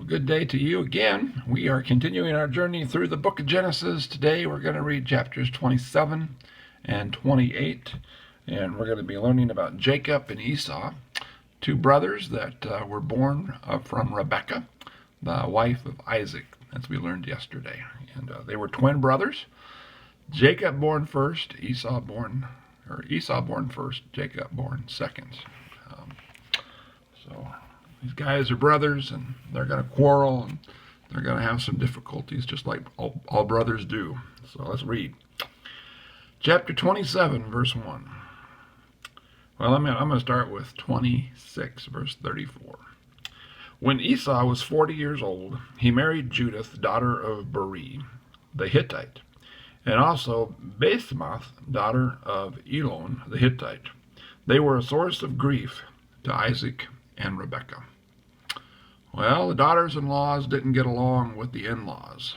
good day to you again. We are continuing our journey through the book of Genesis. Today we're going to read chapters 27 and 28, and we're going to be learning about Jacob and Esau, two brothers that were born from Rebekah, the wife of Isaac, as we learned yesterday. And they were twin brothers. Jacob born first, Esau born first, Jacob born second. So these guys are brothers, and they're going to quarrel, and they're going to have some difficulties, just like all brothers do. So let's read. Chapter 27, verse 1. Well, I'm going to start with 26, verse 34. When Esau was 40 years old, he married Judith, daughter of Beri, the Hittite, and also Basemath, daughter of Elon, the Hittite. They were a source of grief to Isaac and Rebekah. Well, the daughters-in-laws didn't get along with the in-laws.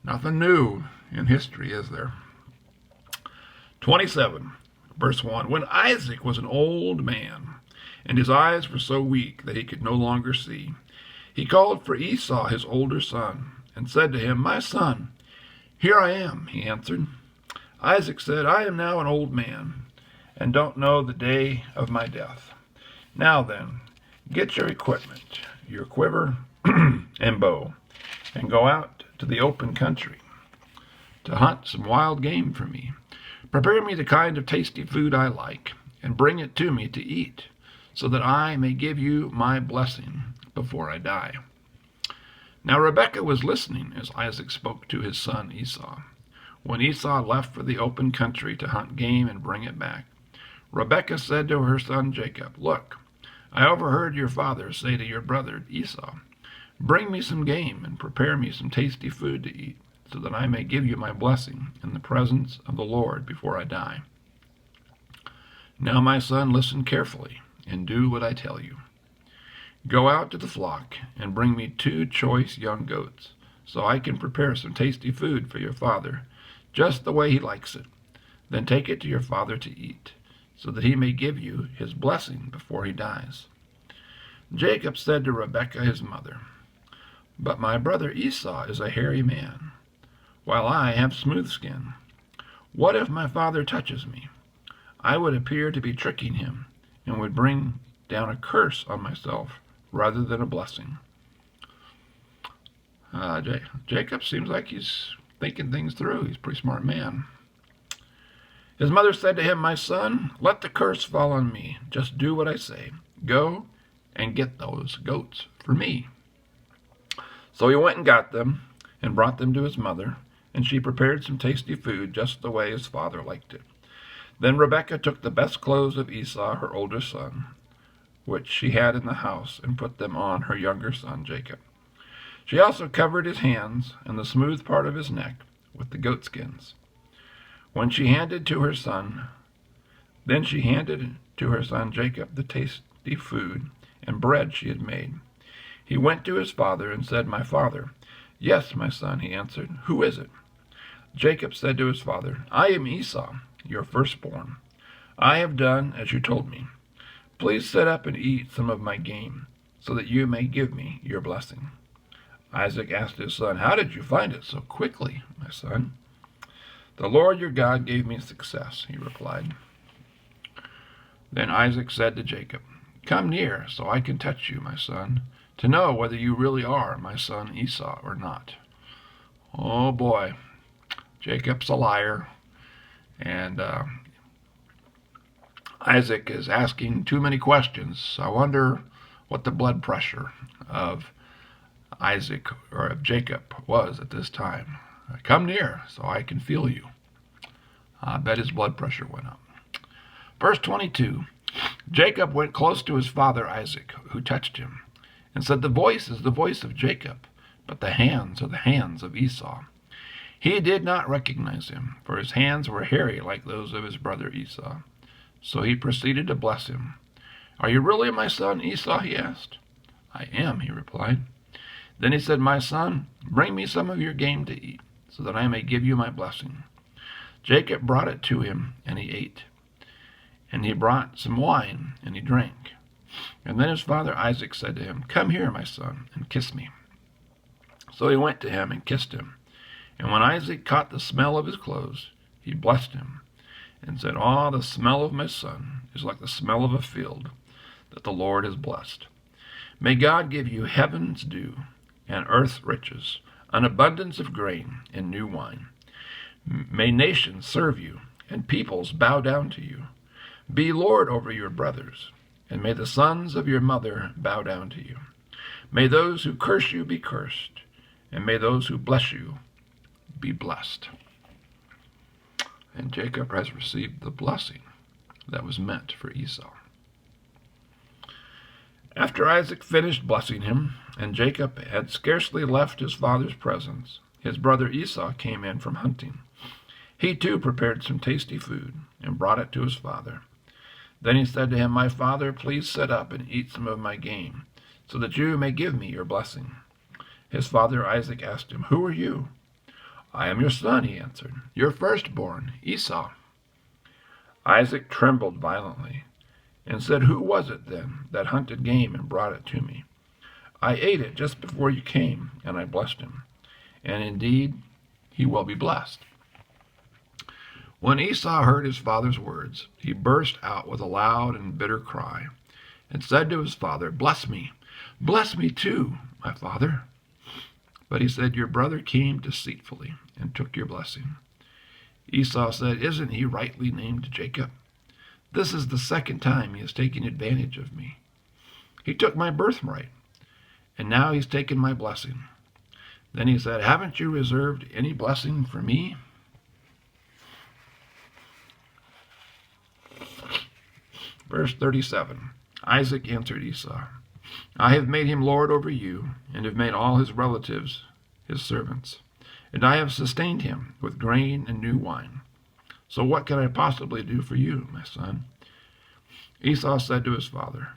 Nothing new in history, is there? 27, verse 1. When Isaac was an old man, and his eyes were so weak that he could no longer see, he called for Esau, his older son, and said to him, "My son." "Here I am," he answered. Isaac said, "I am now an old man, and don't know the day of my death. Now then, get your equipment, your quiver and bow, and go out to the open country to hunt some wild game for me. Prepare me the kind of tasty food I like, and bring it to me to eat, so that I may give you my blessing before I die." Now Rebekah was listening as Isaac spoke to his son Esau. When Esau left for the open country to hunt game and bring it back, Rebekah said to her son Jacob, "Look, I overheard your father say to your brother Esau, 'Bring me some game and prepare me some tasty food to eat, so that I may give you my blessing in the presence of the Lord before I die.' Now, my son, listen carefully and do what I tell you. Go out to the flock and bring me 2 choice young goats, so I can prepare some tasty food for your father, just the way he likes it. Then take it to your father to eat, so that he may give you his blessing before he dies." Jacob said to Rebekah his mother, "But my brother Esau is a hairy man, while I have smooth skin. What if my father touches me? I would appear to be tricking him, and would bring down a curse on myself rather than a blessing." Jacob seems like he's thinking things through. He's a pretty smart man. His mother said to him, "My son, let the curse fall on me. Just do what I say. Go and get those goats for me." So he went and got them and brought them to his mother, and she prepared some tasty food just the way his father liked it. Then Rebekah took the best clothes of Esau, her older son, which she had in the house, and put them on her younger son Jacob. She also covered his hands and the smooth part of his neck with the goatskins. Then she handed to her son Jacob the tasty food and bread she had made. He went to his father and said, "My father." "Yes, my son," he answered. "Who is it?" Jacob said to his father, "I am Esau, your firstborn. I have done as you told me. Please sit up and eat some of my game, so that you may give me your blessing." Isaac asked his son, "How did you find it so quickly, my son?" "The Lord your God gave me success," he replied. Then Isaac said to Jacob, "Come near so I can touch you, my son, to know whether you really are my son Esau or not." Oh boy, Jacob's a liar, and Isaac is asking too many questions. I wonder what the blood pressure of Isaac or of Jacob was at this time. "Come near so I can feel you." I bet his blood pressure went up. Verse 22, Jacob went close to his father Isaac, who touched him, and said, "The voice is the voice of Jacob, but the hands are the hands of Esau." He did not recognize him, for his hands were hairy like those of his brother Esau. So he proceeded to bless him. "Are you really my son Esau?" he asked. "I am," he replied. Then he said, "My son, bring me some of your game to eat, so that I may give you my blessing." Jacob brought it to him, and he ate. And he brought some wine, and he drank. And then his father Isaac said to him, "Come here, my son, and kiss me." So he went to him and kissed him. And when Isaac caught the smell of his clothes, he blessed him, and said, "Ah, the smell of my son is like the smell of a field that the Lord has blessed. May God give you heaven's dew and earth's riches, an abundance of grain and new wine. May nations serve you, and peoples bow down to you. Be Lord over your brothers, and may the sons of your mother bow down to you. May those who curse you be cursed, and may those who bless you be blessed." And Jacob has received the blessing that was meant for Esau. After Isaac finished blessing him, and Jacob had scarcely left his father's presence, his brother Esau came in from hunting. He too prepared some tasty food and brought it to his father. Then he said to him, "My father, please sit up and eat some of my game, so that you may give me your blessing." His father Isaac asked him, "Who are you?" "I am your son," he answered, "your firstborn, Esau." Isaac trembled violently and said, "Who was it then that hunted game and brought it to me? I ate it just before you came, and I blessed him. And indeed, he will be blessed." When Esau heard his father's words, he burst out with a loud and bitter cry, and said to his father, bless me too, my father." But he said, "Your brother came deceitfully and took your blessing." Esau said, "Isn't he rightly named Jacob? This is the second time he has taken advantage of me. He took my birthright, and now he's taken my blessing." Then he said, "Haven't you reserved any blessing for me?" Verse 37, Isaac answered Esau, "I have made him lord over you, and have made all his relatives his servants, and I have sustained him with grain and new wine. So what can I possibly do for you, my son?" Esau said to his father,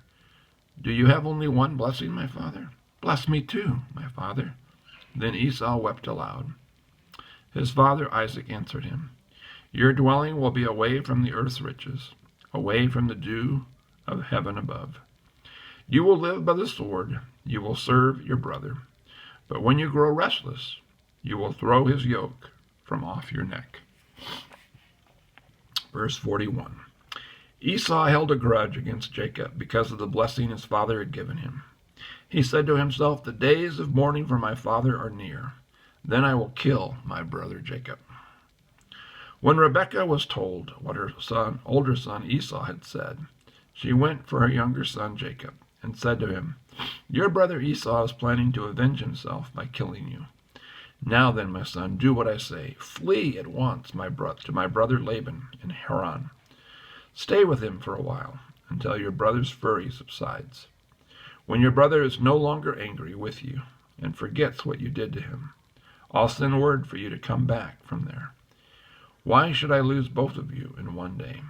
"Do you have only one blessing, my father? Bless me too, my father." Then Esau wept aloud. His father Isaac answered him, "Your dwelling will be away from the earth's riches, away from the dew of heaven above. You will live by the sword, you will serve your brother. But when you grow restless, you will throw his yoke from off your neck." Verse 41. Esau held a grudge against Jacob because of the blessing his father had given him. He said to himself, "The days of mourning for my father are near. Then I will kill my brother Jacob." When Rebekah was told what her older son Esau had said, she went for her younger son Jacob and said to him, "Your brother Esau is planning to avenge himself by killing you. Now then, my son, do what I say. Flee at once to my brother Laban in Haran. Stay with him for a while until your brother's fury subsides. When your brother is no longer angry with you and forgets what you did to him, I'll send word for you to come back from there. Why should I lose both of you in one day?"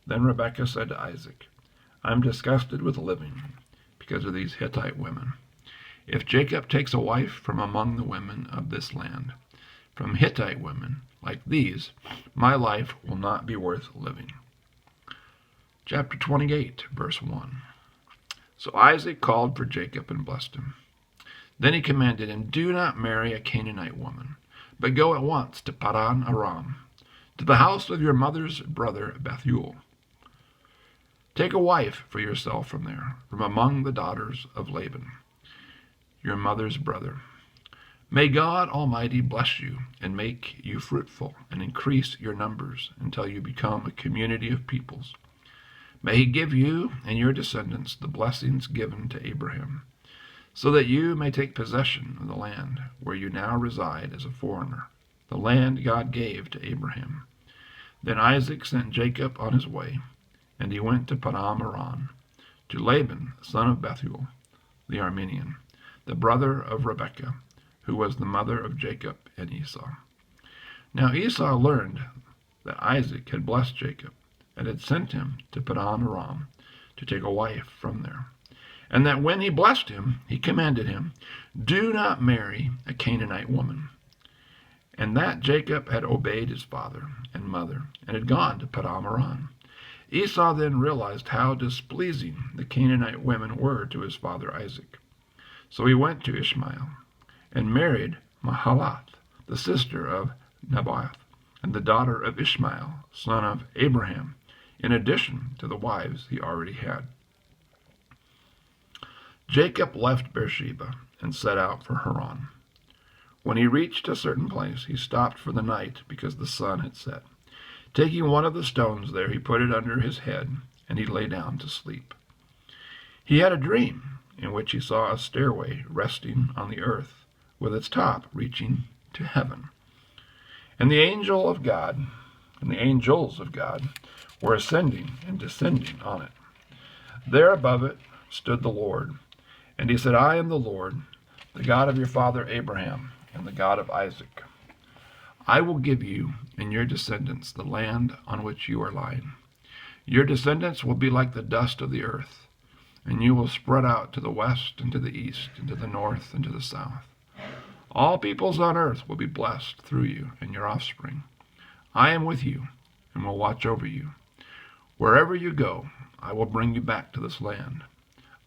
Then Rebekah said to Isaac, "I'm disgusted with living because of these Hittite women. If Jacob takes a wife from among the women of this land, from Hittite women like these, my life will not be worth living." Chapter 28, verse 1. So Isaac called for Jacob and blessed him. Then he commanded him, "Do not marry a Canaanite woman, but go at once to Padan Aram, to the house of your mother's brother Bethuel. Take a wife for yourself from there, from among the daughters of Laban, your mother's brother. May God Almighty bless you and make you fruitful and increase your numbers until you become a community of peoples. May he give you and your descendants the blessings given to Abraham, so that you may take possession of the land where you now reside as a foreigner, the land God gave to Abraham." Then Isaac sent Jacob on his way, and he went to Padan Aram, to Laban, son of Bethuel, the Aramean, the brother of Rebekah, who was the mother of Jacob and Esau. Now Esau learned that Isaac had blessed Jacob, and had sent him to Padan Aram to take a wife from there, and that when he blessed him, he commanded him, "Do not marry a Canaanite woman." And that Jacob had obeyed his father and mother, and had gone to Padan Aram. Esau then realized how displeasing the Canaanite women were to his father Isaac. So he went to Ishmael and married Mahalath, the sister of Nebaioth, and the daughter of Ishmael, son of Abraham, in addition to the wives he already had. Jacob left Beersheba and set out for Haran. When he reached a certain place, he stopped for the night because the sun had set. Taking one of the stones there, he put it under his head, and he lay down to sleep. He had a dream in which he saw a stairway resting on the earth, with its top reaching to heaven. And the angel of God, and the angels of God, were ascending and descending on it. There above it stood the Lord, and he said, I am the Lord, the God of your father Abraham, and the God of Isaac. I will give you and your descendants the land on which you are lying. Your descendants will be like the dust of the earth, and you will spread out to the west and to the east and to the north and to the south. All peoples on earth will be blessed through you and your offspring. I am with you and will watch over you. Wherever you go, I will bring you back to this land.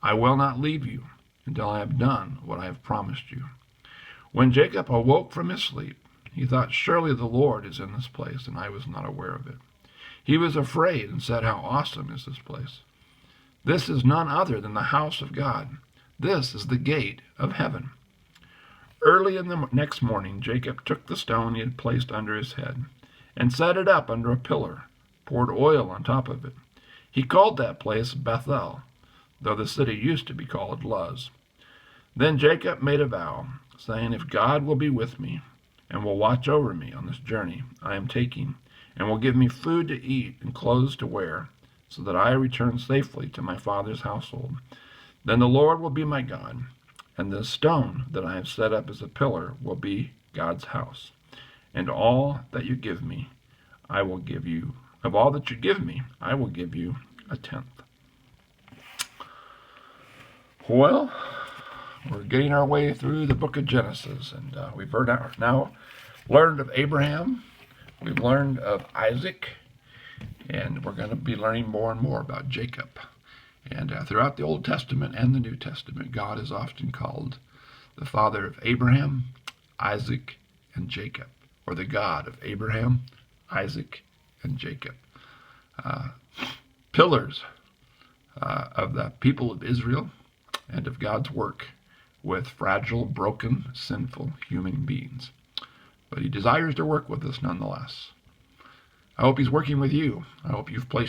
I will not leave you until I have done what I have promised you. When Jacob awoke from his sleep, he thought, surely the Lord is in this place, and I was not aware of it. He was afraid and said, how awesome is this place! This is none other than the house of God. This is the gate of heaven. Early in the next morning, Jacob took the stone he had placed under his head and set it up under a pillar, poured oil on top of it. He called that place Bethel, though the city used to be called Luz. Then Jacob made a vow, saying, if God will be with me and will watch over me on this journey I am taking, and will give me food to eat and clothes to wear, so that I return safely to my father's household, then the Lord will be my God, and this stone that I have set up as a pillar will be God's house. And all that you give me, I will give you. Of all that you give me, I will give you a tenth. Well, we're getting our way through the book of Genesis, and we've now learned of Abraham, we've learned of Isaac, and we're going to be learning more and more about Jacob. And throughout the Old Testament and the New Testament, God is often called the father of Abraham, Isaac, and Jacob, or the God of Abraham, Isaac, and Jacob. Pillars of the people of Israel and of God's work with fragile, broken, sinful human beings. But he desires to work with us nonetheless. I hope he's working with you. I hope you've placed